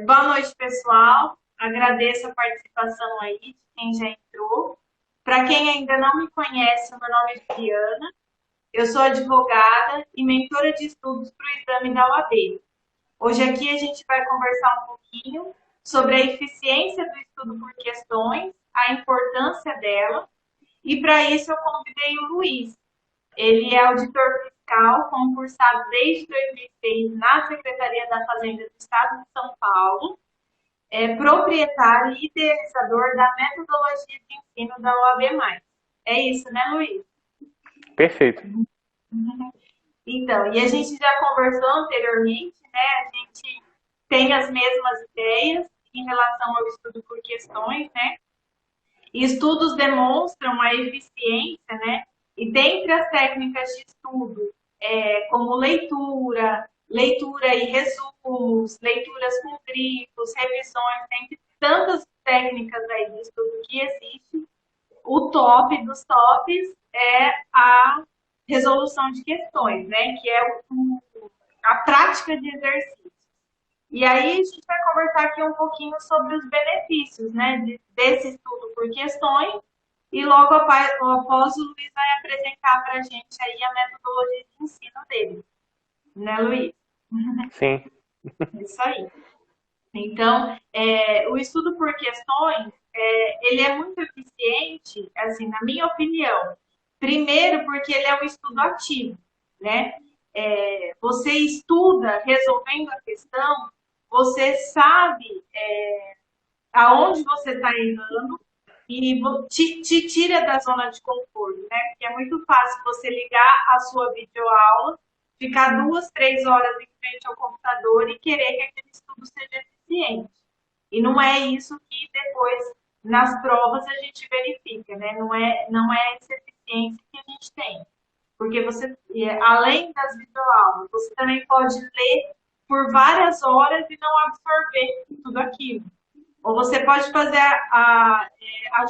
Boa noite, pessoal. Agradeço a participação aí de quem já entrou. Para quem ainda não me conhece, meu nome é Juliana. Eu sou advogada e mentora de estudos para o exame da OAB. Hoje aqui a gente vai conversar um pouquinho sobre a eficiência do estudo por questões, a importância dela. E para isso eu convidei o Luiz. Ele é auditor fiscal, concursado desde 2006 na Secretaria da Fazenda do Estado de São Paulo, é proprietário e idealizador da metodologia de ensino da OAB+. É isso, né, Luiz? Perfeito. Então, e a gente já conversou anteriormente, né? A gente tem as mesmas ideias em relação ao estudo por questões, né? E estudos demonstram a eficiência, né? E dentre as técnicas de estudo, como leitura, leitura e resumos, leituras com grifos, revisões, tem tantas técnicas aí de estudo que existe. O top dos tops é a resolução de questões, né? Que é a prática de exercício. E aí a gente vai conversar aqui um pouquinho sobre os benefícios, né, desse estudo por questões, e logo após o Luiz vai apresentar para a gente aí a metodologia de ensino dele, né, Luiz? Sim. Isso aí. Então, o estudo por questões, ele é muito eficiente, assim, na minha opinião. Primeiro, porque ele é um estudo ativo, né? Você estuda resolvendo a questão, você sabe aonde você está errando e te tira da zona de conforto, né? Porque é muito fácil você ligar a sua videoaula, ficar 2, 3 horas em frente ao computador e querer que aquele estudo seja eficiente. E não é isso que depois, nas provas, a gente verifica, né? Não é essa eficiência que a gente tem. Porque você, além das videoaulas, você também pode ler por várias horas e não absorver tudo aquilo. Ou você pode fazer a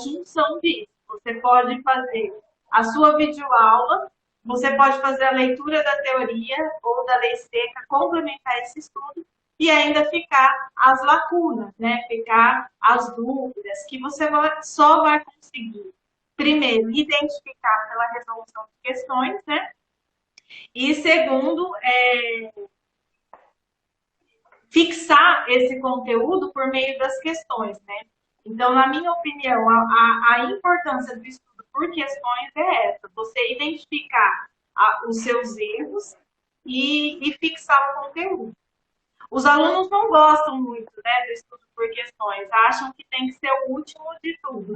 junção disso. Você pode fazer a sua videoaula, você pode fazer a leitura da teoria ou da lei seca, complementar esse estudo e ainda ficar as lacunas, né? Ficar as dúvidas que você só vai conseguir, primeiro, identificar pela resolução de questões, né? E segundo, fixar esse conteúdo por meio das questões, né? Então, na minha opinião, a importância do estudo por questões é essa: você identificar os seus erros e fixar o conteúdo. Os alunos não gostam muito, né, do estudo por questões, acham que tem que ser o último de tudo.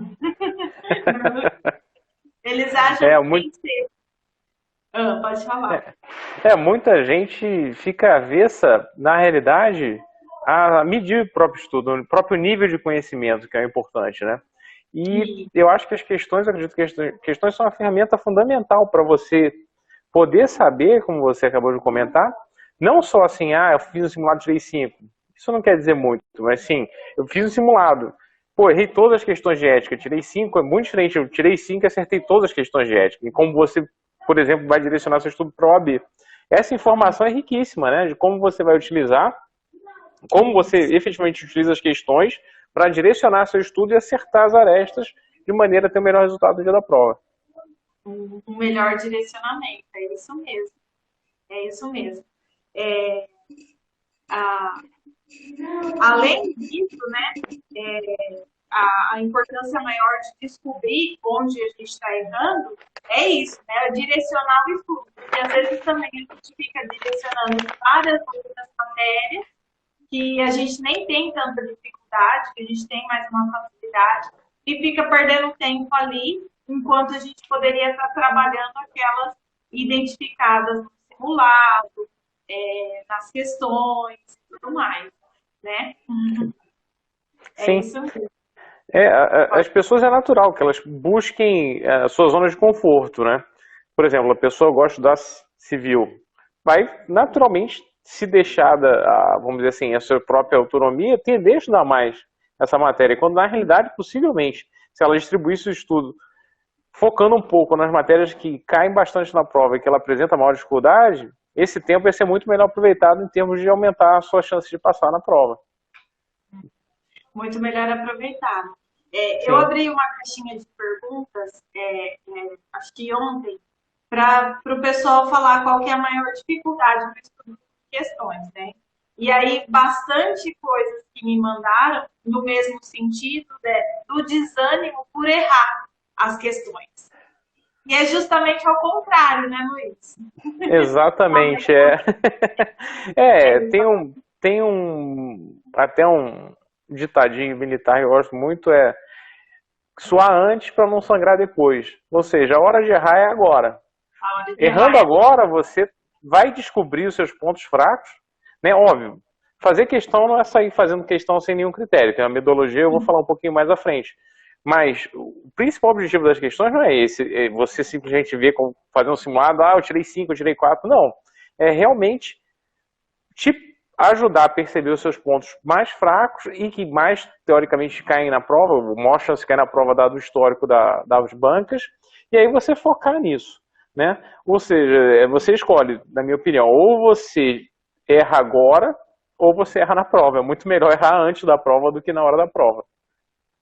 Eles acham É, que tem muito, que ser. Pode falar. muita gente fica avessa, na realidade, a medir o próprio estudo, o próprio nível de conhecimento, que é importante, né? E E, eu acho que eu acredito que as questões são uma ferramenta fundamental para você poder saber, como você acabou de comentar, não só assim, eu fiz um simulado, tirei 5. Isso não quer dizer muito, mas sim, eu fiz um simulado. Pô, errei todas as questões de ética, tirei 5, é muito diferente. Eu tirei 5 e acertei todas as questões de ética. E como você, por exemplo, vai direcionar seu estudo para o OAB. Essa informação é riquíssima, né? De como você vai utilizar, como você efetivamente utiliza as questões para direcionar seu estudo e acertar as arestas de maneira a ter o melhor resultado no dia da prova. um melhor direcionamento, é isso mesmo. É isso mesmo. É, a, além disso, né, a importância maior de descobrir onde a gente está errando é isso, né, direcionar o estudo. Porque às vezes também a gente fica direcionando várias outras matérias que a gente nem tem tanta dificuldade, que a gente tem mais uma facilidade, e fica perdendo tempo ali, enquanto a gente poderia estar trabalhando aquelas identificadas no simulado, nas questões e tudo mais, né? É Sim, isso mesmo. as pessoas é natural que elas busquem a sua zona de conforto, né? Por exemplo, a pessoa gosta de estudar civil, vai naturalmente se deixar vamos dizer assim, a sua própria autonomia, tender a estudar mais essa matéria, quando na realidade, possivelmente, se ela distribuísse o estudo focando um pouco nas matérias que caem bastante na prova e que ela apresenta maior dificuldade, esse tempo vai ser muito melhor aproveitado em termos de aumentar a sua chance de passar na prova. muito melhor aproveitado. Eu Sim. abri uma caixinha de perguntas, acho que ontem, para o pessoal falar qual que é a maior dificuldade no estudo de questões, né? E aí, bastante coisas que me mandaram no mesmo sentido, né, do desânimo por errar as questões. E é justamente ao contrário, né, Luiz? Exatamente, é. Até um ditadinho militar que eu gosto muito, é suar antes para não sangrar depois. Ou seja, a hora de errar é agora. A hora de Errando errar é agora, você vai descobrir os seus pontos fracos, né? Óbvio, fazer questão não é sair fazendo questão sem nenhum critério. Tem uma metodologia, eu vou falar um pouquinho mais à frente. Mas o principal objetivo das questões não é esse, é você simplesmente ver como fazer um simulado, eu tirei 5, eu tirei 4. Não. É realmente te ajudar a perceber os seus pontos mais fracos e que mais, teoricamente, caem na prova, mostra se cai na prova dado o histórico das bancas, e aí você focar nisso, né? Ou seja, você escolhe, na minha opinião, ou você erra agora, ou você erra na prova. É muito melhor errar antes da prova do que na hora da prova.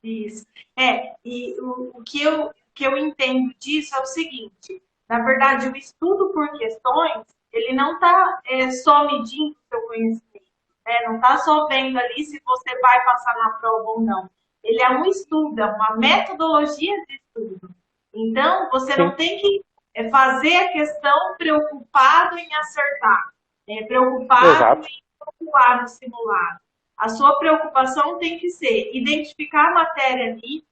isso. E o que eu entendo disso é o seguinte: na verdade, o estudo por questões, ele não está só medindo o seu conhecimento, né? Não está só vendo ali se você vai passar na prova ou não. Ele é um estudo, é uma metodologia de estudo. Então, você Sim, não tem que fazer a questão preocupado em acertar, preocupado exato. em pontuar no simulado. A sua preocupação tem que ser identificar a matéria ali.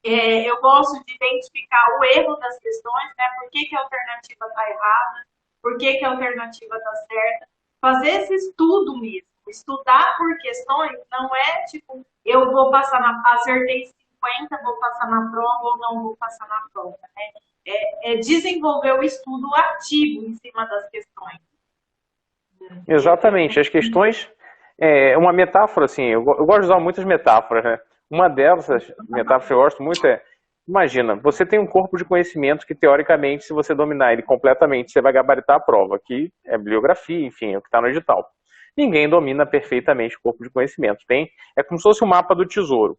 Eu gosto de identificar o erro das questões, né? Por que, que a alternativa está errada, por que, que a alternativa está certa. Fazer esse estudo mesmo. Estudar por questões não é tipo, eu vou passar acertei 50, vou passar na prova ou não vou passar na prova. Né? É desenvolver o estudo ativo em cima das questões. Exatamente. As questões, uma metáfora, assim, eu gosto de usar muitas metáforas, né? Uma dessas metáforas que eu gosto muito é, imagina, você tem um corpo de conhecimento que, teoricamente, se você dominar ele completamente, você vai gabaritar a prova, que é bibliografia, enfim, é o que está no edital. Ninguém domina perfeitamente o corpo de conhecimento. É como se fosse um mapa do tesouro.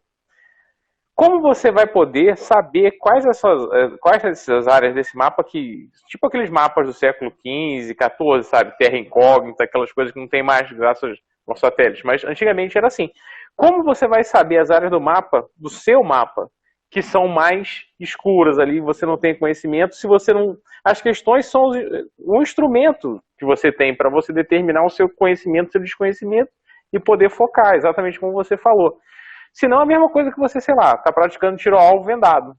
Como você vai poder saber quais essas áreas desse mapa que, tipo aqueles mapas do século XV, XIV, sabe, terra incógnita, aquelas coisas que não tem mais graças aos satélites, mas antigamente era assim. Como você vai saber as áreas do mapa, do seu mapa, que são mais escuras ali, você não tem conhecimento, se você não... As questões são um instrumento que você tem para você determinar o seu conhecimento, o seu desconhecimento e poder focar, exatamente como você falou. Se não, é a mesma coisa que você, sei lá, está praticando tiro ao alvo vendado.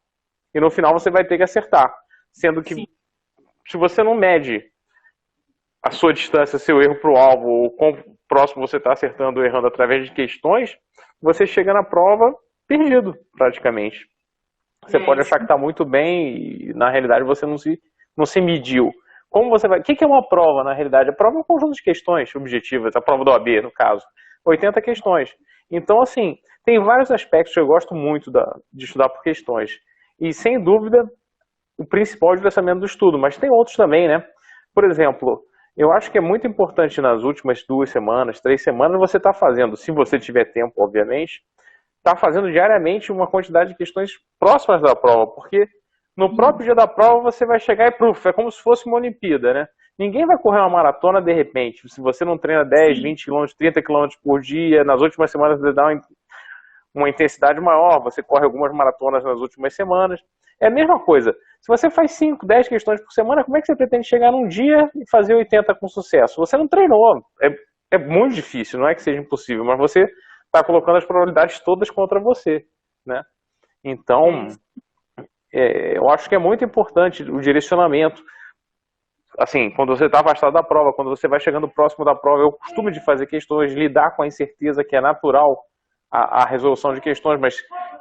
E no final você vai ter que acertar. Sendo que, Sim. se você não mede a sua distância, seu erro para o alvo, ou quão próximo você está acertando ou errando através de questões, você chega na prova perdido, praticamente. Você pode Isso. achar que está muito bem e, na realidade, você não se mediu. Como você vai... O que é uma prova, na realidade? A prova é um conjunto de questões objetivas, a prova do OAB, no caso. 80 questões. Então, assim, tem vários aspectos que eu gosto muito de estudar por questões. E, sem dúvida, o principal é o direcionamento do estudo, mas tem outros também, né? Por exemplo, eu acho que é muito importante nas últimas 2 semanas, 3 semanas, você está fazendo, se você tiver tempo, obviamente, está fazendo diariamente uma quantidade de questões próximas da prova, porque no próprio dia da prova você vai chegar e proof, é como se fosse uma Olimpíada, né? Ninguém vai correr uma maratona de repente, se você não treina 10, Sim. 20 km, 30 km por dia, nas últimas semanas você dá uma intensidade maior, você corre algumas maratonas nas últimas semanas. É a mesma coisa. Se você faz 5, 10 questões por semana, como é que você pretende chegar num dia e fazer 80 com sucesso? Você não treinou. É muito difícil, não é que seja impossível, mas você está colocando as probabilidades todas contra você, né? Então, Isso. eu acho que é muito importante o direcionamento. Assim, quando você está afastado da prova, quando você vai chegando próximo da prova, eu costumo de fazer questões, lidar com a incerteza que é natural a resolução de questões, mas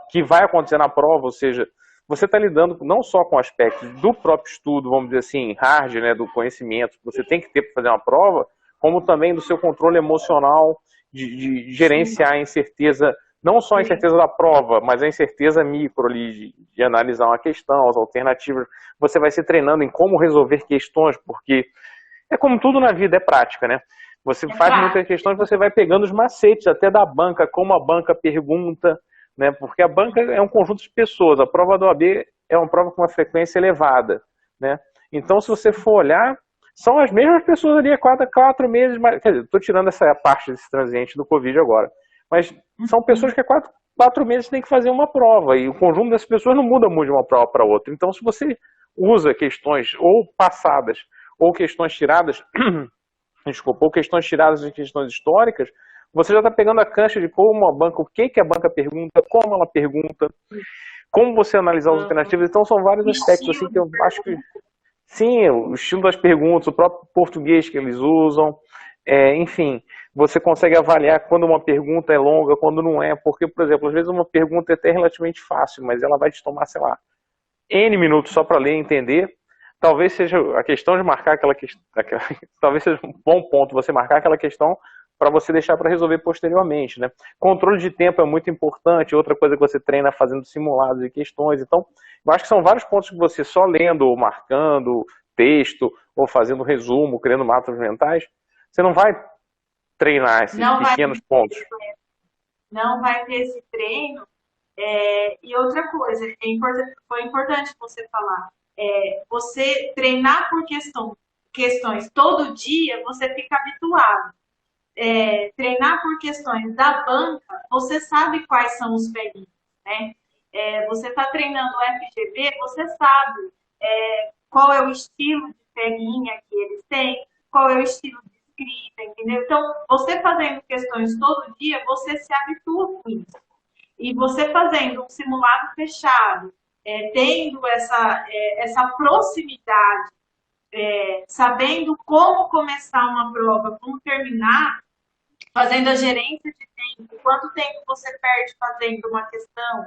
que vai acontecer na prova, ou seja, você está lidando não só com aspectos do próprio estudo, vamos dizer assim, hard, né, do conhecimento que você tem que ter para fazer uma prova, como também do seu controle emocional, de Sim. gerenciar a incerteza, não só a incerteza da prova, mas a incerteza micro ali, de analisar uma questão, as alternativas. Você vai se treinando em como resolver questões, porque é como tudo na vida, é prática, né? Você É faz prático. muitas questões, você vai pegando os macetes até da banca, como a banca pergunta, né? Porque a banca é um conjunto de pessoas. A prova da OAB é uma prova com uma frequência elevada, né? Então, se você for olhar, são as mesmas pessoas ali há 4 meses, quer dizer, estou tirando essa parte desse transiente do Covid agora, mas são pessoas que há 4 meses têm que fazer uma prova, e o conjunto dessas pessoas não muda muito de uma prova para outra. Então, se você usa questões ou passadas ou questões tiradas, desculpa, ou questões tiradas de questões históricas, você já está pegando a cancha de como a banca, o que a banca pergunta, como ela pergunta, como você analisar as alternativas. Então, são vários aspectos assim Estilo que de eu acho que, pergunta. sim, o estilo das perguntas, o próprio português que eles usam, enfim, você consegue avaliar quando uma pergunta é longa, quando não é, porque, por exemplo, às vezes uma pergunta é até relativamente fácil, mas ela vai te tomar, sei lá, N minutos só para ler e entender. Talvez seja a questão de marcar aquela questão, talvez seja um bom ponto você marcar aquela questão para você deixar para resolver posteriormente, né? Controle de tempo é muito importante, outra coisa que você treina fazendo simulados e questões. Então, eu acho que são vários pontos que você só lendo ou marcando texto ou fazendo resumo, criando mapas mentais, você não vai treinar esses Não vai, pequenos pontos. não vai ter esse treino. E outra coisa, foi importante você falar, você treinar por questões todo dia, você fica habituado. Treinar por questões da banca, você sabe quais são os períodos, né? Você está treinando o FGV, você sabe qual é o estilo de peguinha que eles têm, qual é o estilo de escrita, entendeu? Então, você fazendo questões todo dia, você se habitua com isso. E você fazendo um simulado fechado, tendo essa proximidade, sabendo como começar uma prova, como terminar, fazendo a gerência de tempo, quanto tempo você perde fazendo uma questão,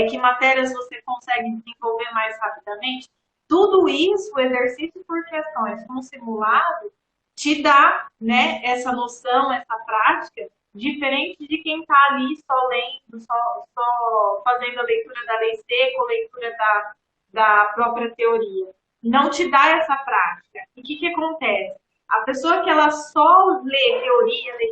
que matérias você consegue desenvolver mais rapidamente, tudo isso, o exercício por questões com simulado, te dá, né, essa noção, essa prática, diferente de quem está ali só lendo, só fazendo a leitura da lei seca, ou leitura da própria teoria. Não te dá essa prática. E o que acontece? A pessoa que ela só lê teoria, lê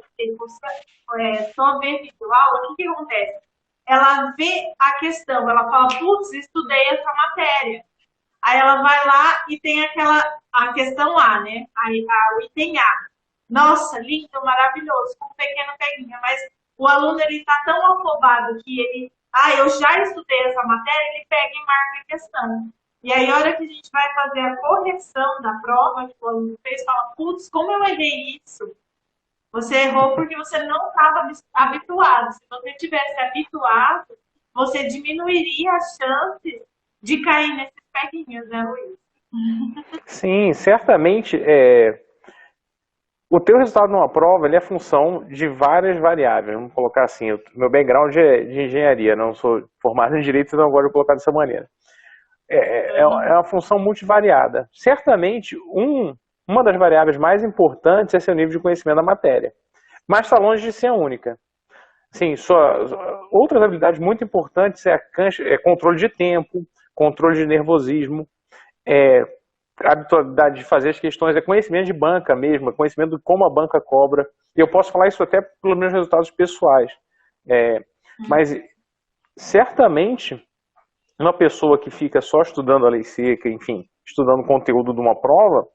só vê visual, o que acontece? Ela vê a questão, ela fala, putz, estudei essa matéria. Aí ela vai lá e tem a questão A, né? O item A. Nossa, lindo, maravilhoso, com um pequeno peguinha, mas o aluno ele está tão afobado que eu já estudei essa matéria, ele pega e marca a questão. E aí, a hora que a gente vai fazer a correção da prova que o aluno fez, fala, putz, como eu errei isso? Você errou porque você não estava habituado. Se você tivesse habituado, você diminuiria as chances de cair nesses peguinhos, né, Luiz? Sim, certamente. O teu resultado numa prova ele é função de várias variáveis. Vamos colocar assim, meu background é de engenharia, não sou formado em direito, então eu gosto de colocar dessa maneira. É uma função multivariada. Certamente, uma das variáveis mais importantes é seu nível de conhecimento da matéria. Mas está longe de ser a única. Sim, outras habilidades muito importantes é controle de tempo, controle de nervosismo, a habitualidade de fazer as questões, é conhecimento de banca mesmo, conhecimento de como a banca cobra. E eu posso falar isso até pelos meus resultados pessoais. Mas, certamente, uma pessoa que fica só estudando a lei seca, enfim, estudando o conteúdo de uma prova,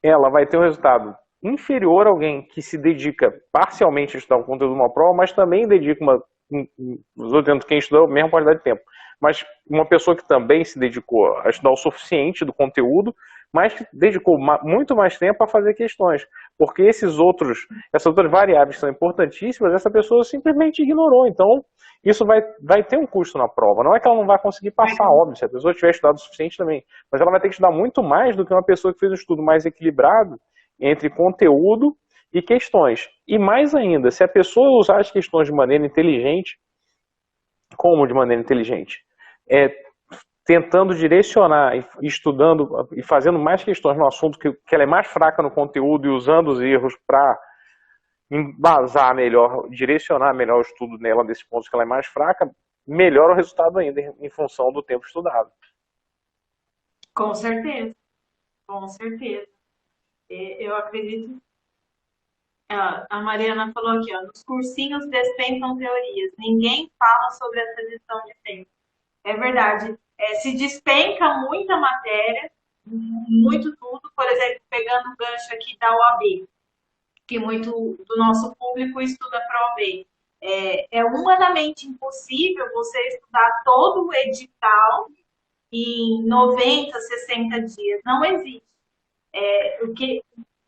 ela vai ter um resultado inferior a alguém que se dedica parcialmente a estudar o conteúdo de uma prova, mas também dedica estou dizendo quem estudou a mesma quantidade de tempo, mas uma pessoa que também se dedicou a estudar o suficiente do conteúdo, mas que dedicou muito mais tempo a fazer questões, porque essas outras variáveis que são importantíssimas, essa pessoa simplesmente ignorou. Então, isso vai ter um custo na prova. Não é que ela não vai conseguir passar, óbvio, se a pessoa tiver estudado o suficiente também, mas ela vai ter que estudar muito mais do que uma pessoa que fez um estudo mais equilibrado entre conteúdo e questões. E mais ainda, se a pessoa usar as questões de maneira inteligente, como de maneira inteligente? Tentando direcionar, estudando e fazendo mais questões no assunto que ela é mais fraca no conteúdo e usando os erros para embasar melhor, direcionar melhor o estudo nela desses pontos que ela é mais fraca, melhora o resultado ainda em função do tempo estudado. Com certeza, com certeza. Eu acredito A Mariana falou aqui, ó, nos cursinhos despencam teorias. Ninguém fala sobre essa gestão de tempo. É verdade. Se despenca muita matéria, muito tudo. Por exemplo, pegando o gancho aqui da OAB, que muito do nosso público estuda para a OAB. É humanamente impossível você estudar todo o edital em 90, 60 dias. Não existe. O que,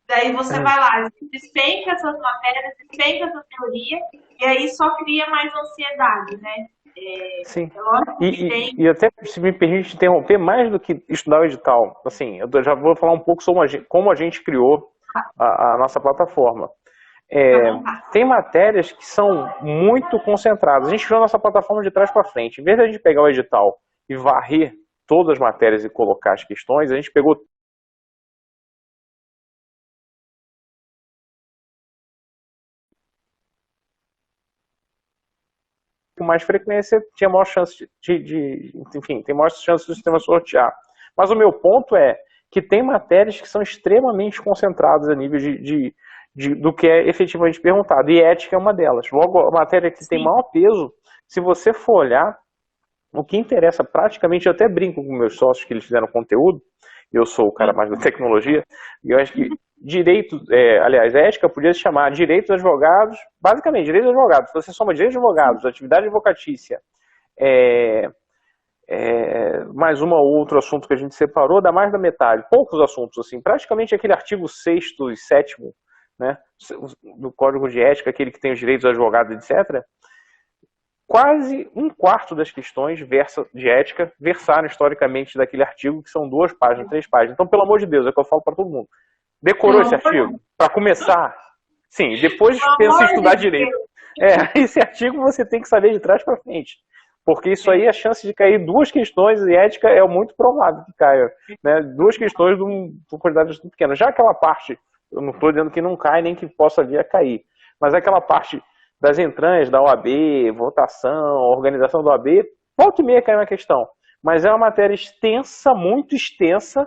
daí você vai lá, despenca essas matérias, despenca essa teoria, e aí só cria mais ansiedade, né? Sim. É lógico que tem. E até, se me permite interromper, mais do que estudar o edital, assim, eu já vou falar um pouco sobre como a gente criou a nossa plataforma. Tá bom, tá. Tem matérias que são muito concentradas. A gente criou a nossa plataforma de trás para frente. Em vez de a gente pegar o edital e varrer todas as matérias e colocar as questões, a gente pegou com mais frequência, tinha maior chance enfim, tem maior chance do sistema sortear. Mas o meu ponto é que tem matérias que são extremamente concentradas a nível do que é efetivamente perguntado, e ética é uma delas. Logo, a matéria que tem Sim. maior peso, se você for olhar, o que interessa praticamente, eu até brinco com meus sócios que eles fizeram conteúdo, eu sou o cara mais da tecnologia, e eu acho que direito, aliás, a ética podia se chamar direito dos advogados, basicamente, direito dos advogados. Se você soma direito de advogados, atividade advocatícia, mais um ou outro assunto que a gente separou, dá mais da metade. Poucos assuntos, assim, praticamente aquele artigo 6º e 7º, né, do Código de Ética, aquele que tem os direitos dos advogados, etc., quase um quarto das questões de ética versaram historicamente daquele artigo, que são 2 páginas, 3 páginas. Então, pelo amor de Deus, é o que eu falo para todo mundo. Decorou esse artigo? Para começar, sim, depois pensa em estudar direito. Esse artigo você tem que saber de trás para frente. Porque isso aí, a chance de cair 2 questões e ética é muito provável que caia. Né? 2 questões de uma quantidade muito pequena. Já aquela parte, eu não estou dizendo que não cai, nem que possa vir a cair. Mas aquela parte das entranhas da OAB, votação, organização da OAB, volta e meia cai uma questão. Mas é uma matéria extensa, muito extensa,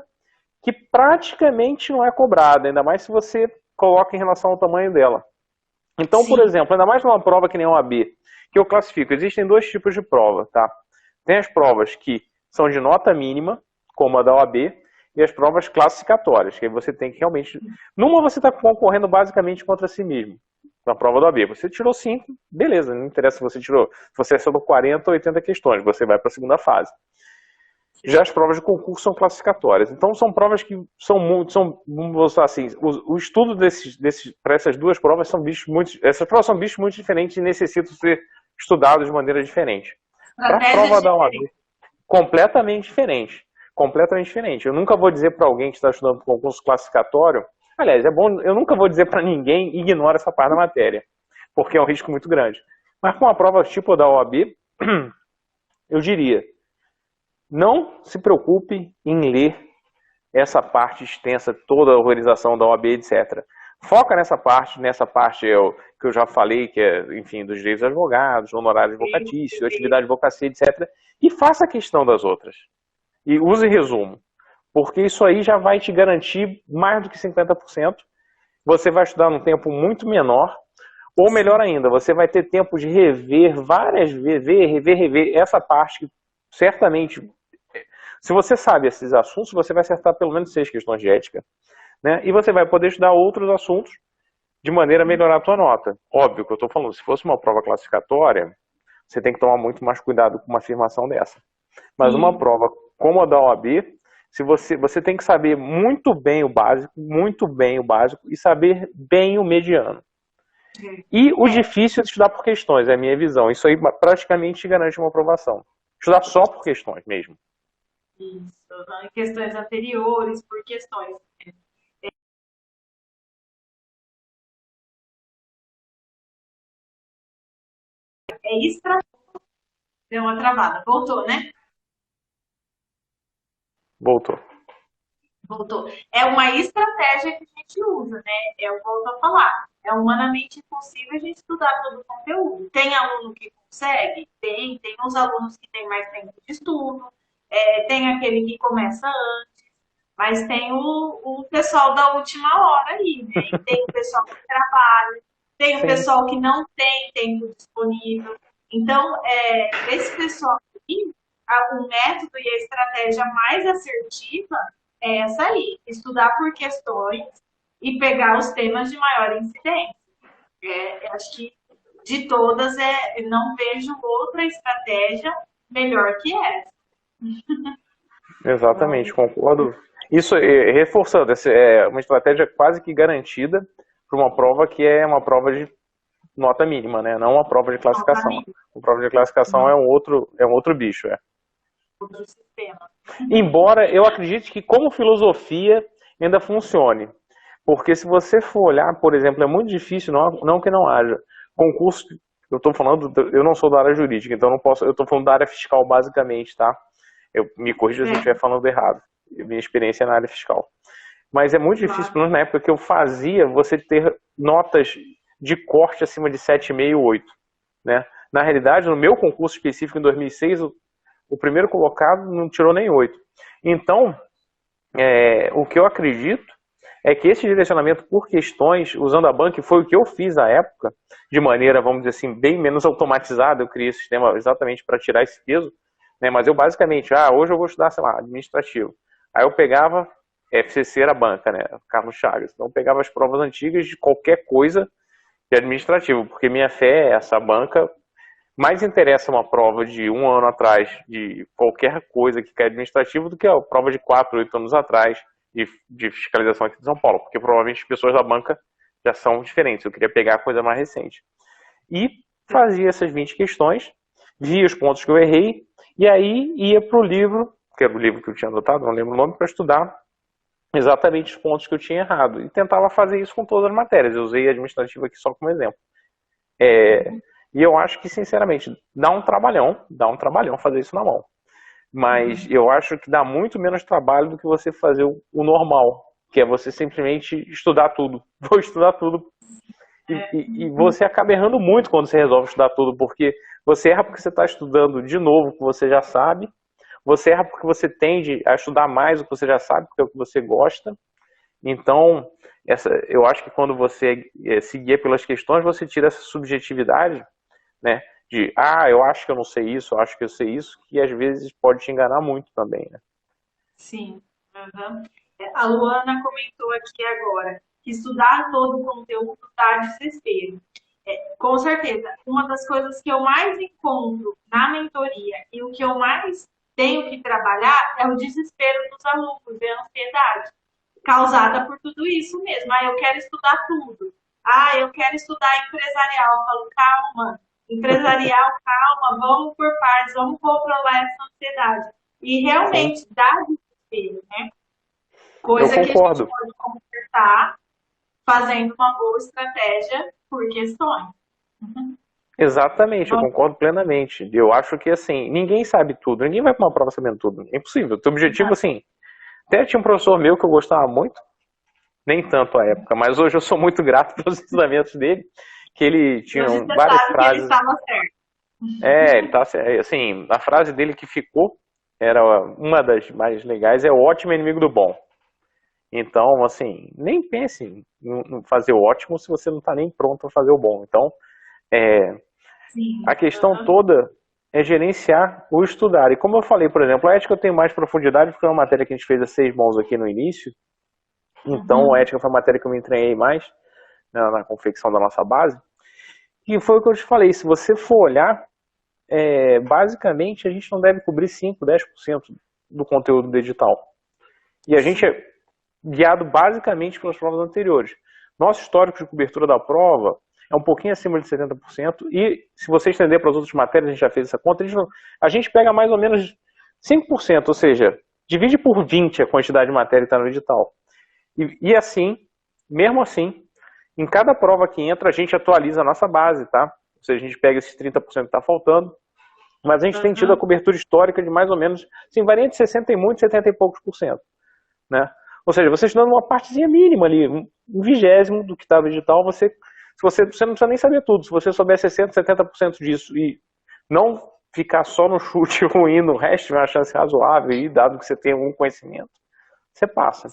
que praticamente não é cobrada, ainda mais se você coloca em relação ao tamanho dela. Então, por Sim. exemplo, ainda mais numa prova que nem a OAB, que eu classifico, existem 2 tipos de prova, tá? Tem as provas que são de nota mínima, como a da OAB, e as provas classificatórias, que aí você tem que realmente... Numa você está concorrendo basicamente contra si mesmo, na prova da OAB. Você tirou 5, beleza, não interessa se você tirou, se você acertou 40 ou 80 questões, você vai para a segunda fase. Já as provas de concurso são classificatórias. Então são provas que vamos falar assim, o estudo para essas 2 provas são essas provas são bichos muito diferentes e necessitam ser estudados de maneira diferente. Para a prova da OAB, completamente diferente. Completamente diferente. Eu nunca vou dizer para alguém que está estudando para concurso classificatório, aliás, é bom, eu nunca vou dizer para ninguém ignora essa parte da matéria, porque é um risco muito grande. Mas com uma prova tipo da OAB, eu diria, não se preocupe em ler essa parte extensa, toda a organização da OAB, etc. Foca nessa parte que eu já falei, que é, enfim, dos direitos dos advogados, honorário advocatício, atividade de advocacia, etc. E faça a questão das outras. E use resumo. Porque isso aí já vai te garantir mais do que 50%. Você vai estudar num tempo muito menor. Ou melhor ainda, você vai ter tempo de rever várias vezes, rever essa parte que certamente... Se você sabe esses assuntos, você vai acertar pelo menos 6 questões de ética. Né? E você vai poder estudar outros assuntos de maneira a melhorar a tua nota. Óbvio que eu estou falando, se fosse uma prova classificatória, você tem que tomar muito mais cuidado com uma afirmação dessa. Mas uma prova como a da OAB, se você tem que saber muito bem o básico e saber bem o mediano. E o difícil é estudar por questões, é a minha visão. Isso aí praticamente garante uma aprovação. Estudar só por questões mesmo. Isso, em questões anteriores, por questões. Extra. Deu uma travada. Voltou, né? Voltou. Voltou. É uma estratégia que a gente usa, né? Eu volto a falar. É humanamente impossível a gente estudar todo o conteúdo. Tem aluno que consegue? Tem uns alunos que têm mais tempo de estudo, tem aquele que começa antes. Mas tem o pessoal da última hora aí, né? E tem o pessoal que trabalha, tem o Sim, pessoal que não tem tempo disponível. Então, esse pessoal aqui, o método e a estratégia mais assertiva é essa aí, estudar por questões e pegar os temas de maior incidência. Acho que de todas, não vejo outra estratégia melhor que essa. exatamente, concordo. Isso, reforçando, essa é uma estratégia quase que garantida para uma prova que é uma prova de nota mínima, né? Não uma prova de classificação. Uma prova de classificação é um outro bicho, é. Outro sistema. Embora eu acredite que como filosofia ainda funcione. Porque se você for olhar, por exemplo, é muito difícil, não que não haja, concurso, eu estou falando, eu não sou da área jurídica, então não posso, eu estou falando da área fiscal basicamente, tá? Eu me corrijo se eu estiver falando errado. Minha experiência é na área fiscal. Mas é muito difícil, pelo menos na época que eu fazia, você ter notas de corte acima de 7,5, 8, né? Na realidade, no meu concurso específico em 2006, o primeiro colocado não tirou nem 8. Então, o que eu acredito é que esse direcionamento por questões, usando a banca, foi o que eu fiz à época, de maneira, vamos dizer assim, bem menos automatizada. Eu criei esse sistema exatamente para tirar esse peso, né? Mas eu basicamente, hoje eu vou estudar, sei lá, administrativo. Aí eu pegava, FCC era banca, né? Carlos Chagas. Então eu pegava as provas antigas de qualquer coisa de administrativo, porque minha fé é essa, banca mais interessa uma prova de um ano atrás de qualquer coisa que é administrativo do que a prova de 4, 8 anos atrás de fiscalização aqui de São Paulo, porque provavelmente as pessoas da banca já são diferentes. Eu queria pegar a coisa mais recente. E fazia essas 20 questões, via os pontos que eu errei, e aí ia para o livro, que era o livro que eu tinha anotado, não lembro o nome, para estudar exatamente os pontos que eu tinha errado. E tentava fazer isso com todas as matérias. Eu usei a administrativa aqui só como exemplo. E eu acho que, sinceramente, dá um trabalhão fazer isso na mão. Mas eu acho que dá muito menos trabalho do que você fazer o normal, que é você simplesmente estudar tudo. Vou estudar tudo. E você acaba errando muito quando você resolve estudar tudo, porque você erra porque você está estudando de novo o que você já sabe, você erra porque você tende a estudar mais o que você já sabe, porque é o que você gosta. Então, eu acho que quando você se guia pelas questões, você tira essa subjetividade, né? Eu acho que eu não sei isso, eu acho que eu sei isso, que às vezes pode te enganar muito também, né? Sim. Uhum. A Luana comentou aqui agora que estudar todo o conteúdo dá desespero. Com certeza, uma das coisas que eu mais encontro na mentoria e o que eu mais tenho que trabalhar é o desespero dos alunos e a ansiedade causada por tudo isso mesmo. Eu quero estudar tudo. Eu quero estudar empresarial. Eu falo, calma, empresarial, calma, vamos por partes, vamos controlar essa ansiedade. E Sim, realmente dá desespero, né? eu Coisa que a gente concordo. pode consertar fazendo uma boa estratégia por questões. Exatamente, eu concordo plenamente. Eu acho que, assim, ninguém sabe tudo, ninguém vai para uma prova sabendo tudo. É impossível. O teu objetivo, assim, até tinha um professor meu que eu gostava muito, nem tanto à época, mas hoje eu sou muito grato pelos ensinamentos dele, que ele tinha Hoje você várias sabe que ele frases. estava certo. Ele tá, assim, a frase dele que ficou, era uma das mais legais, é o ótimo é inimigo do bom. Então, assim, nem pense em fazer o ótimo se você não está nem pronto para fazer o bom. Então, Sim. a questão toda é gerenciar o estudar. E como eu falei, por exemplo, a ética eu tenho mais profundidade, porque é uma matéria que a gente fez a 6 mãos aqui no início. Então, a ética foi uma matéria que eu me treinei mais, né, na confecção da nossa base. E foi o que eu te falei, se você for olhar, basicamente a gente não deve cobrir 5, 10% do conteúdo do edital. E a gente é guiado basicamente pelas provas anteriores. Nosso histórico de cobertura da prova é um pouquinho acima de 70%, e se você estender para as outras matérias, a gente já fez essa conta, a gente pega mais ou menos 5%, ou seja, divide por 20 a quantidade de matéria que está no edital. E assim, mesmo assim, em cada prova que entra, a gente atualiza a nossa base, tá? Ou seja, a gente pega esses 30% que está faltando, mas a gente tem tido a cobertura histórica de mais ou menos, assim, varia de 60 e muito, 70 e poucos por cento, né? Ou seja, você estudando uma partezinha mínima ali, um vigésimo do que está no edital, você não precisa nem saber tudo. Se você souber 60, 70% disso e não ficar só no chute ruim no resto, tiver uma chance razoável, e dado que você tem algum conhecimento, você passa.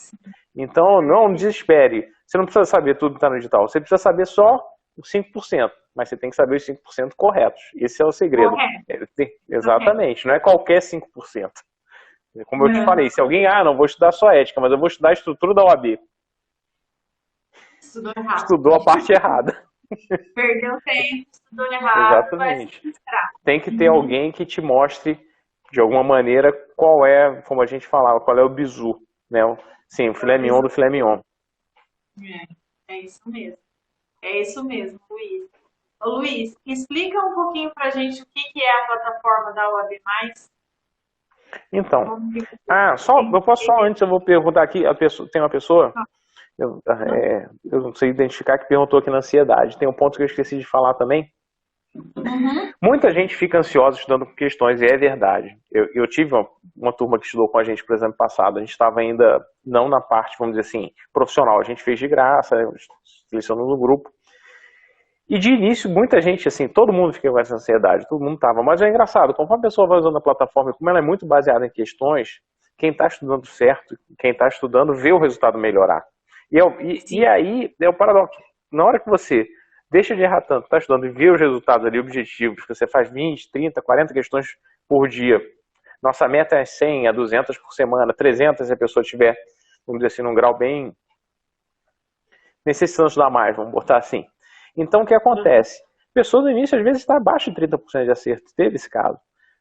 Então, não desespere. Você não precisa saber tudo que está no edital. Você precisa saber só os 5%. Mas você tem que saber os 5% corretos. Esse é o segredo. Exatamente. Não é qualquer 5%. Como eu te falei, se alguém, não vou estudar só ética, mas eu vou estudar a estrutura da OAB. Estudou errado. Estudou a parte errada. Perdeu tempo, estudou errado. Exatamente. Tem que ter alguém que te mostre, de alguma maneira, qual é, como a gente falava, qual é o bizu, né? Sim, o filé mignon do filé mignon. É isso mesmo. É isso mesmo, Luiz. Ô, Luiz, explica um pouquinho pra gente o que é a plataforma da OAB+. Então, eu vou perguntar aqui, tem uma pessoa, eu não sei identificar, que perguntou aqui na ansiedade. Tem um ponto que eu esqueci de falar também. Muita gente fica ansiosa estudando questões, e é verdade. Eu tive uma turma que estudou com a gente, por exemplo, passado. A gente estava ainda não na parte, vamos dizer assim, profissional. A gente fez de graça, selecionou no grupo. E de início, muita gente, assim, todo mundo fica com essa ansiedade, todo mundo tava. Mas é engraçado, conforme a pessoa vai usando a plataforma, como ela é muito baseada em questões, quem está estudando certo, quem está estudando, vê o resultado melhorar. E aí, é o paradoxo. Na hora que você deixa de errar tanto, está estudando e vê os resultados ali, objetivos, que você faz 20, 30, 40 questões por dia. Nossa meta é 100, a 200 por semana, 300 se a pessoa tiver, vamos dizer assim, num grau bem necessitando estudar mais, vamos botar assim. Então, o que acontece? A pessoa no início, às vezes, está abaixo de 30% de acerto. Teve esse caso,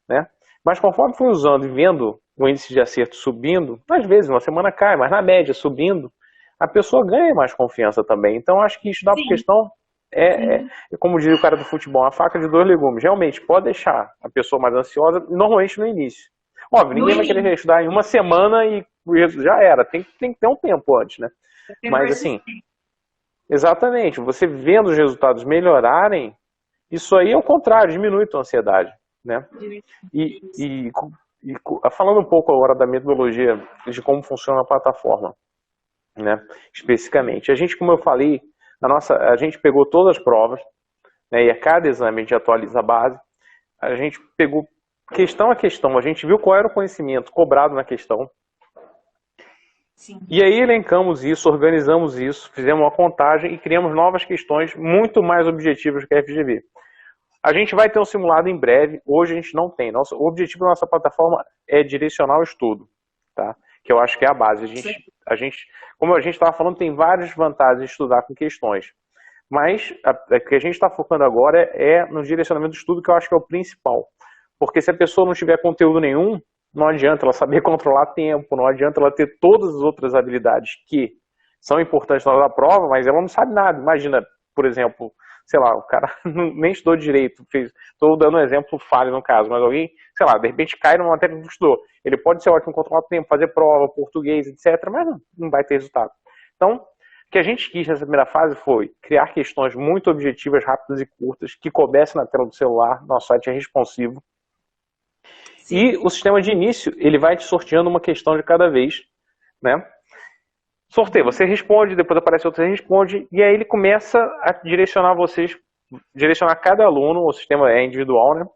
né? Mas conforme foi usando e vendo o índice de acerto subindo, às vezes, uma semana cai, mas na média, subindo, a pessoa ganha mais confiança também. Então, acho que estudar por questão como diz o cara do futebol, uma faca de 2 legumes. Realmente, pode deixar a pessoa mais ansiosa, normalmente no início. Óbvio, ninguém vai querer estudar em uma semana e já era. Tem que ter um tempo antes, né? Mas, assim... Exatamente, você vendo os resultados melhorarem, isso aí é o contrário, diminui a tua ansiedade, né? E falando um pouco agora da metodologia, de como funciona a plataforma, né? Especificamente. A gente, como eu falei, a gente pegou todas as provas, né? E a cada exame a gente atualiza a base, a gente pegou questão a questão, a gente viu qual era o conhecimento cobrado na questão. Sim. E aí elencamos isso, organizamos isso, fizemos uma contagem e criamos novas questões muito mais objetivas que a FGV. A gente vai ter um simulado em breve, hoje a gente não tem. O objetivo da nossa plataforma é direcionar o estudo, tá? Que eu acho que é a base. Como a gente estava falando, tem várias vantagens de estudar com questões. Mas o que a gente está focando agora é no direcionamento do estudo, que eu acho que é o principal. Porque se a pessoa não tiver conteúdo nenhum, não adianta ela saber controlar tempo, não adianta ela ter todas as outras habilidades que são importantes na hora da prova, mas ela não sabe nada. Imagina, por exemplo, sei lá, o cara nem estudou direito, estou dando um exemplo falho no caso, mas alguém, sei lá, de repente cai numa matéria que não estudou. Ele pode ser ótimo controlar o tempo, fazer prova, português, etc., mas não vai ter resultado. Então, o que a gente quis nessa primeira fase foi criar questões muito objetivas, rápidas e curtas, que coubessem na tela do celular. Nosso site é responsivo. E o sistema de início, ele vai te sorteando uma questão de cada vez, né? Sorteio, você responde, depois aparece outra, você responde, e aí ele começa a direcionar cada aluno, o sistema é individual, né?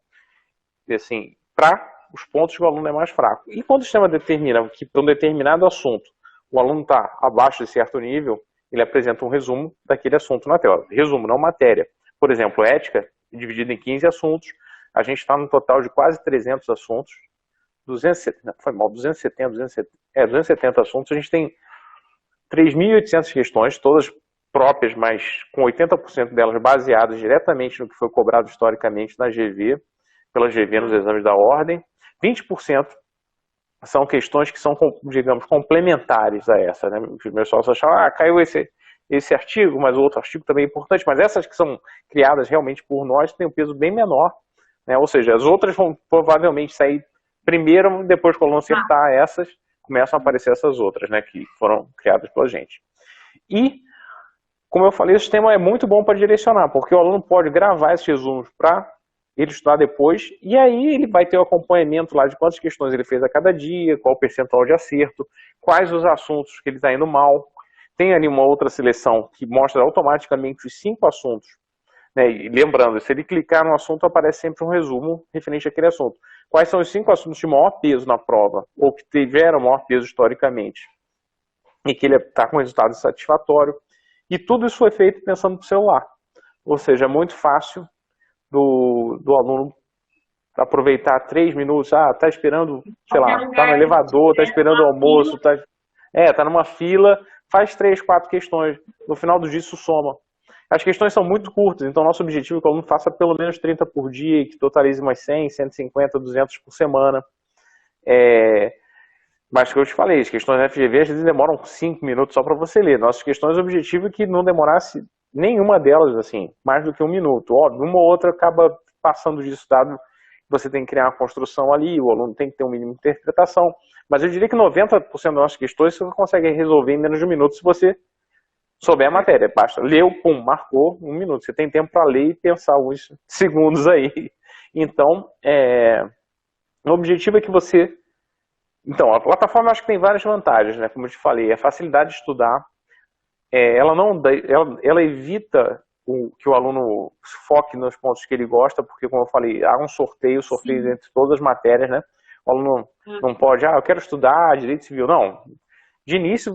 E assim, para os pontos que o aluno é mais fraco. E quando o sistema determina que para um determinado assunto o aluno está abaixo de certo nível, ele apresenta um resumo daquele assunto na tela. Resumo, não matéria. Por exemplo, ética, dividido em 15 assuntos. A gente está no total de quase 300 assuntos, 270 assuntos. A gente tem 3.800 questões, todas próprias, mas com 80% delas baseadas diretamente no que foi cobrado historicamente na GV, pela GV nos exames da ordem. 20% são questões que são, digamos, complementares a essa, né? Os meus sócios acharam, caiu esse artigo, mas o outro artigo também é importante, mas essas que são criadas realmente por nós têm um peso bem menor. Né? Ou seja, as outras vão provavelmente sair primeiro, depois que o aluno acertar essas, começam a aparecer essas outras, né, que foram criadas pela gente. E, como eu falei, o sistema é muito bom para direcionar, porque o aluno pode gravar esses resumos para ele estudar depois, e aí ele vai ter o acompanhamento lá de quantas questões ele fez a cada dia, qual o percentual de acerto, quais os assuntos que ele está indo mal. Tem ali uma outra seleção que mostra automaticamente os 5 assuntos. Né? E lembrando, se ele clicar no assunto, aparece sempre um resumo referente àquele assunto. Quais são os 5 assuntos de maior peso na prova, ou que tiveram maior peso historicamente? e que ele está com resultado satisfatório. E tudo isso foi feito pensando no celular. Ou seja, é muito fácil do aluno aproveitar 3 minutos, tá esperando, sei Qualquer lá, tá no lugar que elevador, tá tiver esperando o uma almoço, fila. tá numa fila, faz 3, 4 questões. No final do dia isso soma. As questões são muito curtas, então nosso objetivo é que o aluno faça pelo menos 30 por dia e que totalize umas 100, 150, 200 por semana. Mas que eu te falei, as questões da FGV às vezes demoram 5 minutos só para você ler. Nossas questões, o objetivo é que não demorasse nenhuma delas, assim, mais do que 1 minuto. Óbvio, uma ou outra acaba passando disso, dado que você tem que criar uma construção ali, o aluno tem que ter um mínimo de interpretação. Mas eu diria que 90% das nossas questões você consegue resolver em menos de 1 minuto se você souber a matéria. Basta leu, pum, marcou 1 minuto. Você tem tempo para ler e pensar uns segundos aí. Então, o objetivo é que você... Então, a plataforma acho que tem várias vantagens, né? Como eu te falei, a facilidade de estudar, ela evita que o aluno foque nos pontos que ele gosta, porque, como eu falei, há um sorteio Sim. entre todas as matérias, né? O aluno não pode, eu quero estudar direito civil. Não. De início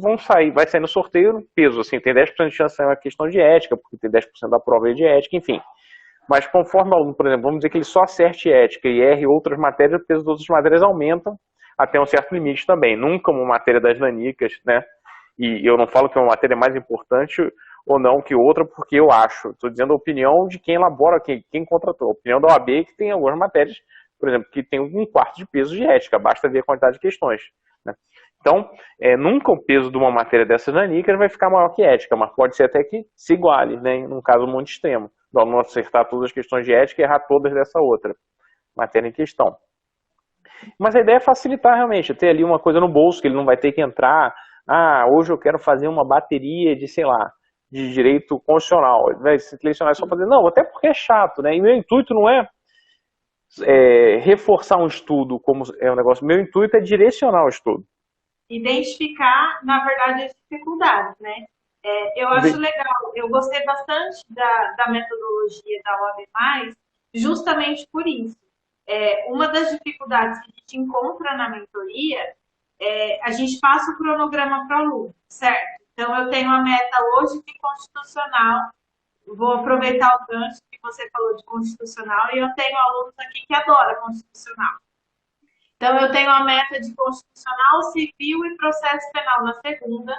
vai sair no sorteio no peso, assim, tem 10% de chance de ser uma questão de ética, porque tem 10% da prova de ética, enfim. Mas conforme o aluno, por exemplo, vamos dizer que ele só acerte ética e erre outras matérias, o peso das outras matérias aumenta até um certo limite também. Nunca uma matéria das nanicas, né? E eu não falo que uma matéria é mais importante ou não que outra, porque eu acho. Estou dizendo a opinião de quem elabora, quem contratou. A opinião da OAB é que tem algumas matérias, por exemplo, que tem 1/4 de peso de ética, basta ver a quantidade de questões. Né? Então, nunca o peso de uma matéria dessas nanicas vai ficar maior que ética, mas pode ser até que se iguale, né? Num caso muito extremo. Do aluno acertar todas as questões de ética e errar todas dessa outra matéria em questão. Mas a ideia é facilitar realmente, ter ali uma coisa no bolso que ele não vai ter que entrar. Hoje eu quero fazer uma bateria de, sei lá, de direito constitucional. Ele vai selecionar só fazer. Não, até porque é chato, né? E meu intuito não é reforçar um estudo como é um negócio. Meu intuito é direcionar o estudo. Identificar, na verdade, as dificuldades, né? Eu acho legal, eu gostei bastante da metodologia da OAB+, justamente por isso. Uma das dificuldades que a gente encontra na mentoria a gente passa o cronograma para o aluno, certo? Então, eu tenho a meta hoje de constitucional, vou aproveitar o gancho que você falou de constitucional, e eu tenho alunos aqui que adoram constitucional. Então, eu tenho a meta de constitucional, civil e processo penal na segunda.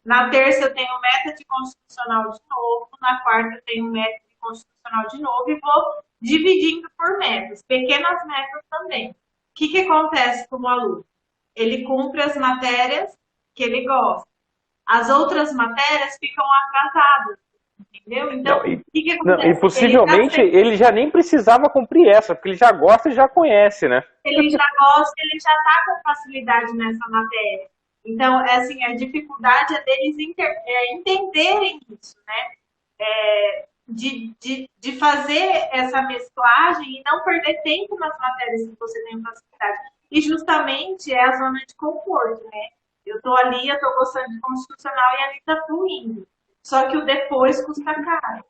Na terça, eu tenho meta de constitucional de novo. Na quarta, eu tenho meta de constitucional de novo. E vou dividindo por metas, pequenas metas também. O que acontece com o aluno? Ele cumpre as matérias que ele gosta. As outras matérias ficam atrasadas. Entendeu? Então, o que E acontece? possivelmente ele já nem precisava cumprir essa, porque ele já gosta e já conhece, né? Ele já gosta, ele já está com facilidade nessa matéria. Então, assim, a dificuldade é deles entenderem isso, né? De fazer essa mesclagem e não perder tempo nas matérias que você tem facilidade. E justamente é a zona de conforto, né? Eu estou ali, eu estou gostando de constitucional e ali está fluindo. Só que o depois custa caro.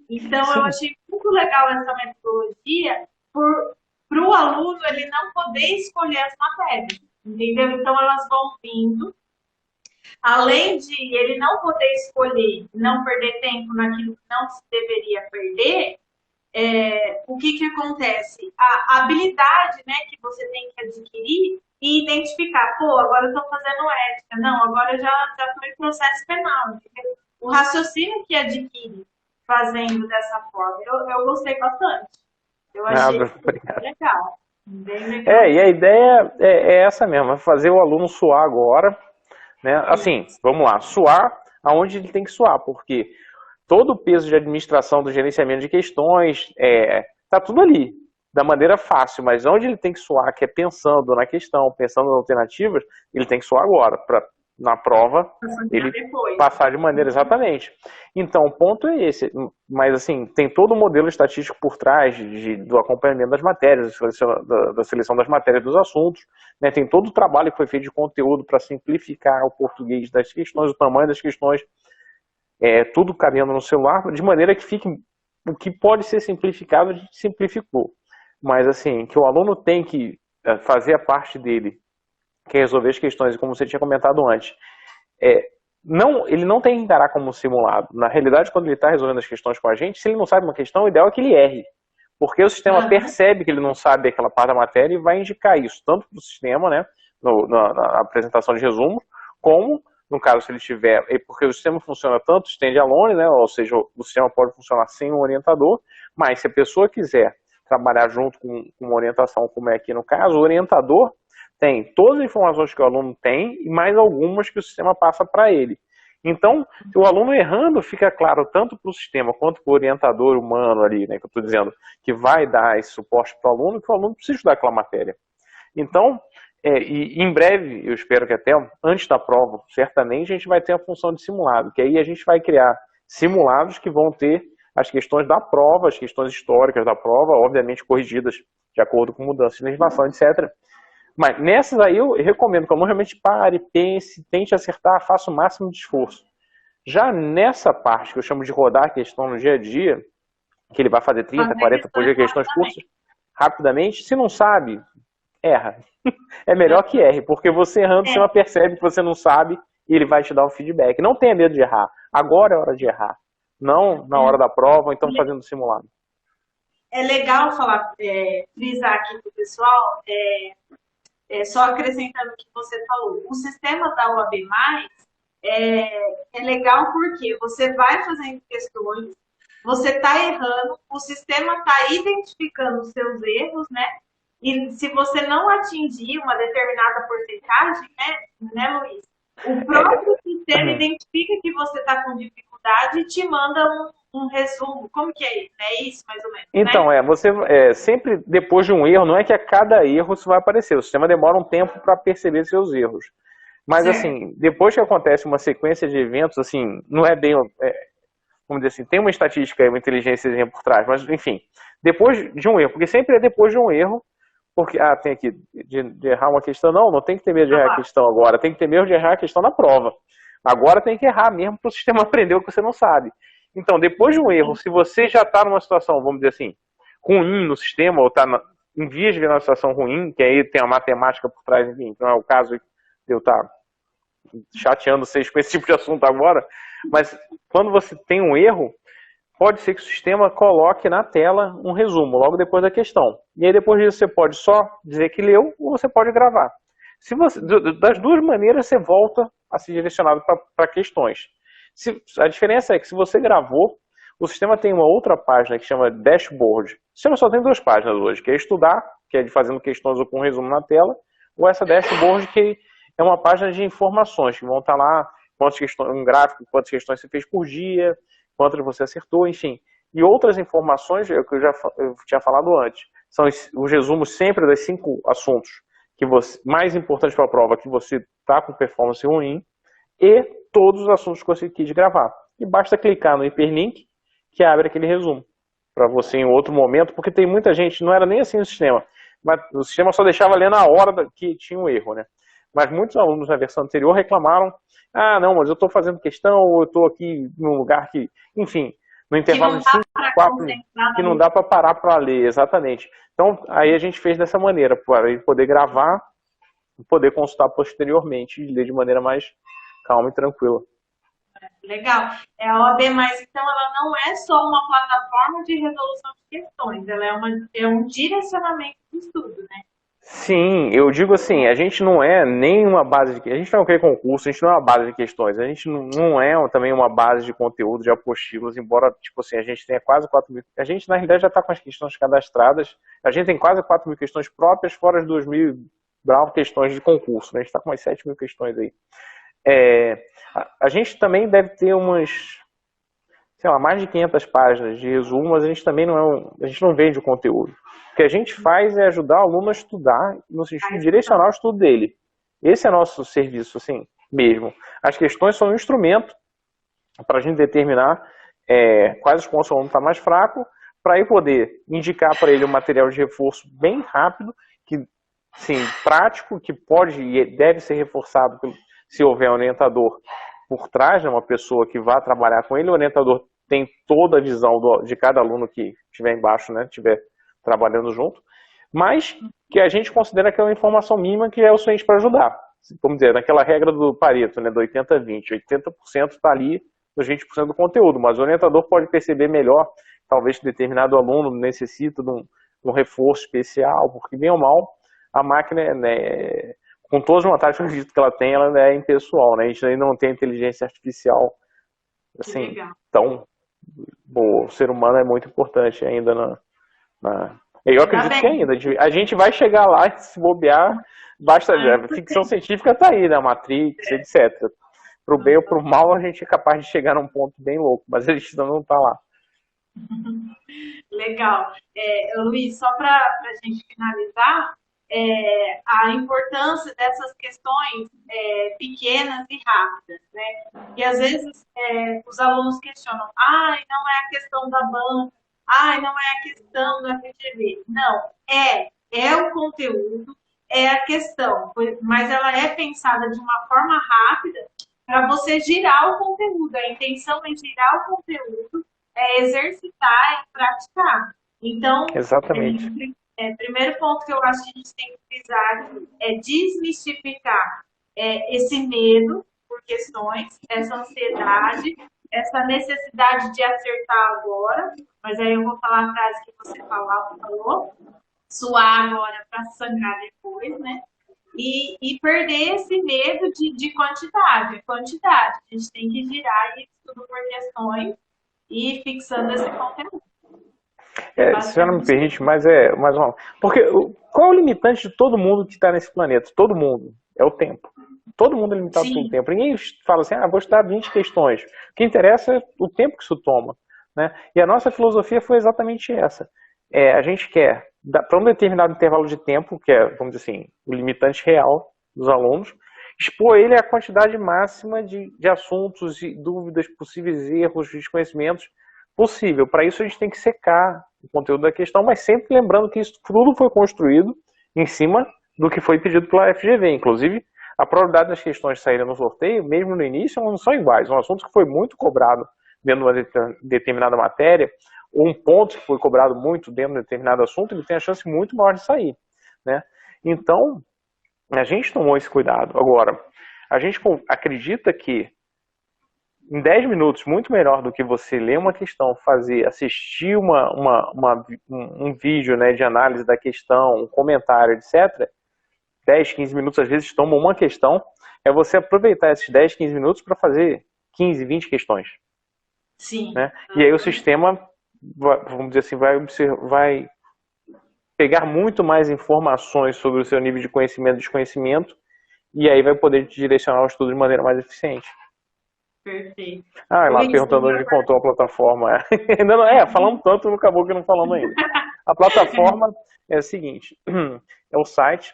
Então, eu achei muito legal essa metodologia para o aluno ele não poder escolher as matérias, entendeu? Então, elas vão vindo. Além de ele não poder escolher, não perder tempo naquilo que não se deveria perder, o que acontece? A habilidade, né, que você tem que adquirir e identificar, agora eu estou fazendo ética, não, agora eu já estou em processo penal, entendeu? O raciocínio que adquire fazendo dessa forma, eu gostei bastante. Eu achei legal. Bem legal. E a ideia é essa mesmo, é fazer o aluno suar agora, né? Assim, vamos lá, suar aonde ele tem que suar, porque todo o peso de administração do gerenciamento de questões tá tudo ali, da maneira fácil, mas onde ele tem que suar, que é pensando na questão, pensando nas alternativas, ele tem que suar agora, para na prova ele passar de maneira exatamente. Então, o ponto é esse, mas assim, tem todo o modelo estatístico por trás do acompanhamento das matérias, da seleção das matérias dos assuntos, né? Tem todo o trabalho que foi feito de conteúdo para simplificar o português das questões, o tamanho das questões, tudo cabendo no celular, de maneira que fique o que pode ser simplificado, a gente simplificou. Mas assim, que o aluno tem que fazer a parte dele, que é resolver as questões, como você tinha comentado antes, não, ele não tem que encarar como um simulado. Na realidade, quando ele está resolvendo as questões com a gente, se ele não sabe uma questão, o ideal é que ele erre. Porque o sistema percebe que ele não sabe aquela parte da matéria e vai indicar isso, tanto para o sistema, né, na apresentação de resumo, como, no caso, se ele tiver... Porque o sistema funciona tanto stand-alone, né, ou seja, o sistema pode funcionar sem um orientador, mas se a pessoa quiser trabalhar junto com uma orientação, como é aqui no caso, o orientador tem todas as informações que o aluno tem e mais algumas que o sistema passa para ele. Então, o aluno errando fica claro tanto para o sistema quanto para o orientador humano ali, né, que eu estou dizendo, que vai dar esse suporte para o aluno, que o aluno precisa estudar aquela matéria. Então, e em breve, eu espero que até antes da prova, certamente a gente vai ter a função de simulado, que aí a gente vai criar simulados que vão ter as questões da prova, as questões históricas da prova, obviamente corrigidas de acordo com mudanças de legislação, etc. Mas nessas aí eu recomendo que o aluno realmente pare, pense, tente acertar, faça o máximo de esforço. Já nessa parte que eu chamo de rodar a questão no dia a dia, que ele vai fazer 30, 40 por dia questões curtas, rapidamente, se não sabe, erra. É melhor que erre, porque você errando, você não percebe que você não sabe e ele vai te dar um feedback. Não tenha medo de errar. Agora é hora de errar. Não na hora da prova, ou então fazendo simulado. É legal falar, frisar aqui para o pessoal, só acrescentando o que você falou, o sistema da OAB+, é legal porque você vai fazendo questões, você está errando, o sistema está identificando os seus erros, né? E se você não atingir uma determinada porcentagem, né, Luiz? O próprio sistema identifica que você está com dificuldade e te manda um resumo. Como que é isso? É isso, mais ou menos? Então, né? Você sempre depois de um erro, não é que a cada erro isso vai aparecer. O sistema demora um tempo para perceber seus erros. Mas, assim, depois que acontece uma sequência de eventos, assim, não é bem... vamos dizer assim, tem uma estatística, uma inteligência por trás, mas, enfim, depois de um erro, porque sempre é depois de um erro, porque, tem aqui, de errar uma questão, não tem que ter medo de errar a questão agora, tem que ter medo de errar a questão na prova. Agora tem que errar mesmo para o sistema aprender o que você não sabe. Então, depois de um erro, se você já está numa situação, vamos dizer assim, ruim no sistema, ou está em vias de ver uma situação ruim, que aí tem a matemática por trás, enfim, não é o caso de eu estar chateando vocês com esse tipo de assunto agora, mas quando você tem um erro, pode ser que o sistema coloque na tela um resumo, logo depois da questão. E aí depois disso você pode só dizer que leu, ou você pode gravar. Das duas maneiras você volta a ser direcionado para questões. A diferença é que se você gravou, o sistema tem uma outra página que chama Dashboard. O sistema só tem duas páginas hoje, que é estudar, que é de fazendo questões ou com resumo na tela, ou essa Dashboard, que é uma página de informações, que vão estar lá um gráfico, quantas questões você fez por dia, quantas você acertou, enfim. E outras informações, que eu tinha falado antes, são os resumos sempre das 5 assuntos mais importantes para a prova, que você está com performance ruim, e todos os assuntos que você quis gravar. E basta clicar no hiperlink, que abre aquele resumo, para você em outro momento, porque tem muita gente, não era nem assim o sistema, mas o sistema só deixava ler na hora que tinha um erro, né? Mas muitos alunos na versão anterior reclamaram, não, mas eu estou fazendo questão, ou eu estou aqui num lugar que, enfim, no intervalo de 5, 4, que não dá para parar para ler, exatamente. Então, aí a gente fez dessa maneira, para ele poder gravar, poder consultar posteriormente e ler de maneira mais calma e tranquila. Legal. A OAB+, então, ela não é só uma plataforma de resolução de questões, ela é um direcionamento de estudo, né? Sim, eu digo assim, a gente não é nem uma base de... A gente não é um concurso, a gente não é uma base de questões, a gente não é também uma base de conteúdo, de apostilas, embora, tipo assim, a gente tenha quase 4 mil... A gente, na realidade, já está com as questões cadastradas, a gente tem quase 4 mil questões próprias, fora as 2 mil questões de concurso, né? A gente está com umas 7 mil questões aí. A gente também deve ter umas, sei lá, mais de 500 páginas de resumo, mas a gente também a gente não vende o conteúdo. O que a gente faz é ajudar o aluno a estudar, no sentido de direcionar o estudo dele. Esse é nosso serviço, assim, mesmo. As questões são um instrumento para a gente determinar quais os pontos o aluno está mais fraco, para aí poder indicar para ele um material de reforço bem rápido, que, sim, prático, que pode e deve ser reforçado se houver um orientador por trás, né, uma pessoa que vá trabalhar com ele. O orientador tem toda a visão de cada aluno que estiver embaixo, né, estiver trabalhando junto, mas que a gente considera que é uma informação mínima que é o suficiente para ajudar. vamos dizer, naquela regra do Pareto, né, do 80-20. 80% está ali nos 20% do conteúdo, mas o orientador pode perceber melhor, talvez determinado aluno necessita de um reforço especial, porque bem ou mal, a máquina, né, com todas as vantagens que eu acredito que ela tem, ela é impessoal, né? A gente ainda não tem inteligência artificial assim, tão boa. O ser humano é muito importante ainda eu Tá acredito que bem. ainda. A gente vai chegar lá e se bobear, basta. A ficção científica está aí, né? Matrix, etc. Pro bem ou pro mal, a gente é capaz de chegar num ponto bem louco, mas a gente ainda não está lá. Legal. Luiz, só para a gente finalizar, a importância dessas questões pequenas e rápidas, né? E às vezes os alunos questionam, não é a questão da banca, não é a questão da FGV. Não, é o conteúdo, é a questão, mas ela é pensada de uma forma rápida para você girar o conteúdo. A intenção é girar o conteúdo, exercitar e praticar. Então, Exatamente. primeiro ponto que eu acho que a gente tem que frisar é desmistificar esse medo por questões, essa ansiedade, essa necessidade de acertar agora, mas aí eu vou falar a frase que você falou, suar agora para sangrar depois, né? E perder esse medo de quantidade. Quantidade. A gente tem que girar isso tudo por questões e fixando esse conteúdo. Se você não me permite, mas mais uma. Porque qual é o limitante de todo mundo que está nesse planeta? Todo mundo. É o tempo. Todo mundo é limitado pelo tempo. Ninguém fala assim, vou estudar 20 questões. O que interessa é o tempo que isso toma. Né? E a nossa filosofia foi exatamente essa. A gente quer, para um determinado intervalo de tempo, que é, vamos dizer assim, o limitante real dos alunos, expor ele à quantidade máxima de assuntos, de dúvidas, possíveis erros, desconhecimentos possível. Para isso a gente tem que secar o conteúdo da questão, mas sempre lembrando que isso tudo foi construído em cima do que foi pedido pela FGV. Inclusive, a probabilidade das questões saírem no sorteio, mesmo no início, não são iguais. Um assunto que foi muito cobrado dentro de uma determinada matéria, ou um ponto que foi cobrado muito dentro de um determinado assunto, ele tem a chance muito maior de sair. Né? Então, a gente tomou esse cuidado. Agora, a gente acredita que em 10 minutos, muito melhor do que você ler uma questão, assistir um vídeo, né, de análise da questão, um comentário, etc. 10, 15 minutos, às vezes, toma uma questão, é você aproveitar esses 10, 15 minutos para fazer 15, 20 questões. Sim. Né? E aí o sistema, vamos dizer assim, vai pegar muito mais informações sobre o seu nível de conhecimento e desconhecimento, e aí vai poder te direcionar o estudo de maneira mais eficiente. Perfeito. Lá perguntando onde encontrou a plataforma. Ainda não, falamos tanto, acabou que não falamos ainda. A plataforma é a seguinte, é o site,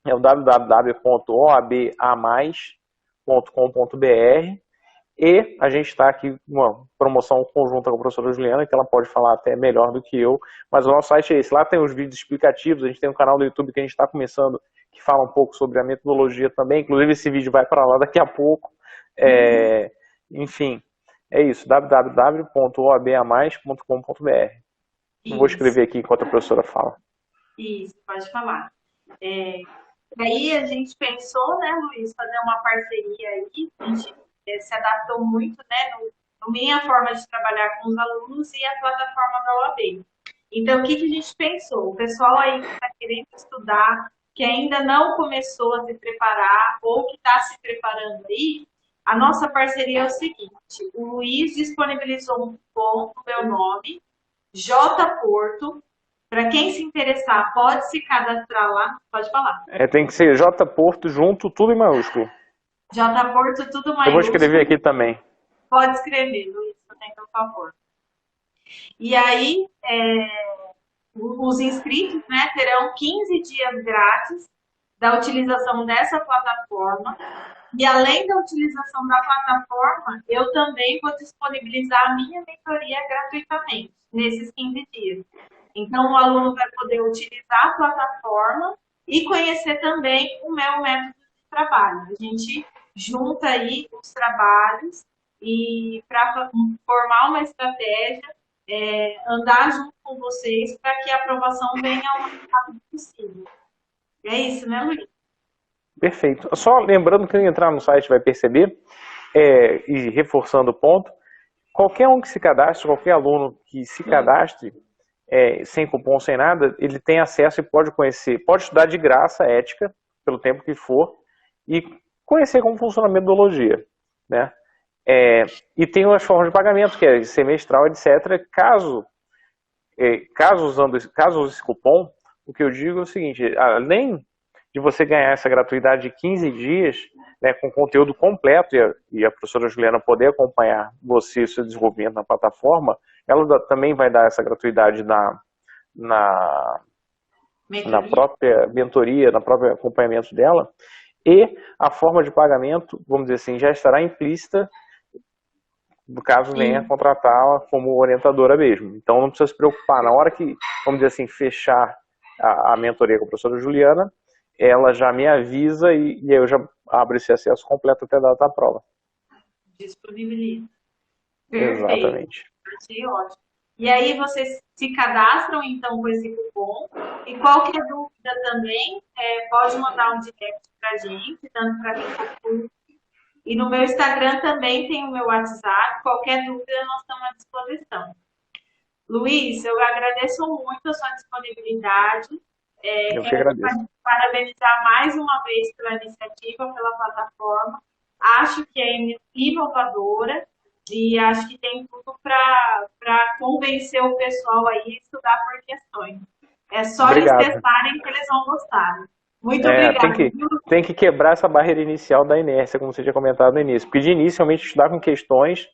é o www.oabamais.com.br, e a gente está aqui uma promoção conjunta com a professora Juliana, que ela pode falar até melhor do que eu, mas o nosso site é esse. Lá tem os vídeos explicativos, a gente tem um canal do YouTube que a gente está começando, que fala um pouco sobre a metodologia também, inclusive esse vídeo vai para lá daqui a pouco. Enfim, é isso, www.oabamais.com.br. Vou escrever aqui enquanto a professora fala. Isso, pode falar. Daí a gente pensou, né, Luiz, fazer uma parceria aí, a gente se adaptou muito, né, no minha forma de trabalhar com os alunos e a plataforma da OAB. Então, o que a gente pensou? O pessoal aí que está querendo estudar, que ainda não começou a se preparar ou que está se preparando aí, a nossa parceria é o seguinte, o Luiz disponibilizou um cupom no meu nome, J Porto. Para quem se interessar, pode se cadastrar lá. Pode falar. Tem que ser J Porto junto, tudo em maiúsculo. J Porto, tudo maiúsculo. Eu vou escrever aqui também. Pode escrever, Luiz, por favor. E aí, os inscritos, né, terão 15 dias grátis da utilização dessa plataforma. E além da utilização da plataforma, eu também vou disponibilizar a minha mentoria gratuitamente nesses 15 dias. Então, o aluno vai poder utilizar a plataforma e conhecer também o meu método de trabalho. A gente junta aí os trabalhos e para formar uma estratégia, andar junto com vocês para que a aprovação venha o mais rápido possível. É isso, né, Luiz? Perfeito. Só lembrando que quem entrar no site vai perceber, e reforçando o ponto, qualquer um que se cadastre, qualquer aluno que se cadastre, sem cupom, sem nada, ele tem acesso e pode conhecer, pode estudar de graça ética, pelo tempo que for, e conhecer como funciona a metodologia, né? E tem as formas de pagamento, que é semestral, etc. Caso use esse cupom, o que eu digo é o seguinte, além de você ganhar essa gratuidade de 15 dias, né, com conteúdo completo, e a professora Juliana poder acompanhar você e o seu desenvolvimento na plataforma, ela também vai dar essa gratuidade na própria mentoria, no próprio acompanhamento dela, e a forma de pagamento, vamos dizer assim, já estará implícita no caso venha contratá-la como orientadora mesmo. Então não precisa se preocupar. Na hora que, vamos dizer assim, fechar a mentoria com a professora Juliana, ela já me avisa e eu já abro esse acesso completo até a data da prova. Disponibiliza. Perfeito. Exatamente. Achei ótimo. E aí vocês se cadastram então com esse cupom e qualquer dúvida também pode mandar um direct pra gente, tanto para mim. E no meu Instagram também tem o meu WhatsApp. Qualquer dúvida, nós estamos à disposição. Luiz, eu agradeço muito a sua disponibilidade. Eu que agradeço. Parabenizar mais uma vez pela iniciativa, pela plataforma. Acho que é inovadora e acho que tem tudo para convencer o pessoal aí a estudar por questões. É só eles testarem que eles vão gostar. Muito obrigada. Tem que quebrar essa barreira inicial da inércia, como você tinha comentado no início. Porque de início, realmente, estudar com questões,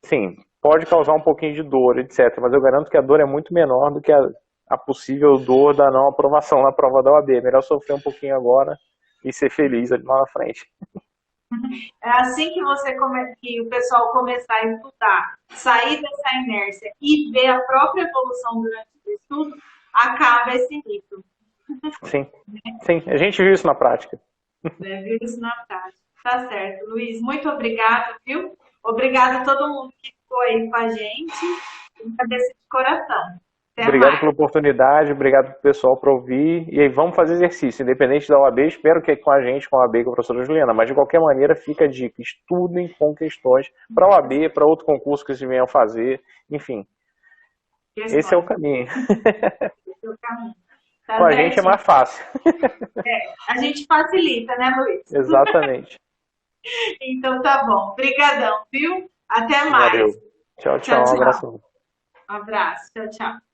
sim, pode causar um pouquinho de dor, etc. Mas eu garanto que a dor é muito menor do que a possível dor da não aprovação na prova da OAB. É melhor sofrer um pouquinho agora e ser feliz ali lá na frente. É assim que o pessoal começar a estudar, sair dessa inércia e ver a própria evolução durante o estudo, acaba esse mito. Sim, sim, a gente viu isso na prática. Viu isso na prática. Tá certo. Luiz, muito obrigado, viu? Obrigado a todo mundo que ficou aí com a gente. Cabeça de coração. Obrigado pela oportunidade, obrigado pro pessoal por ouvir. E aí, vamos fazer exercício, independente da OAB. Espero que com a gente, com a OAB e com a professora Juliana. Mas, de qualquer maneira, fica a dica. Estudem com questões para a OAB, para outro concurso que vocês venham fazer. Enfim, esse é o caminho. Esse é o caminho. Tá com a gente é mais fácil. A gente facilita, né, Luiz? Exatamente. Então tá bom. Obrigadão, viu? Até mais. Valeu. Tchau, tchau. Um abraço. Um abraço. Tchau, tchau.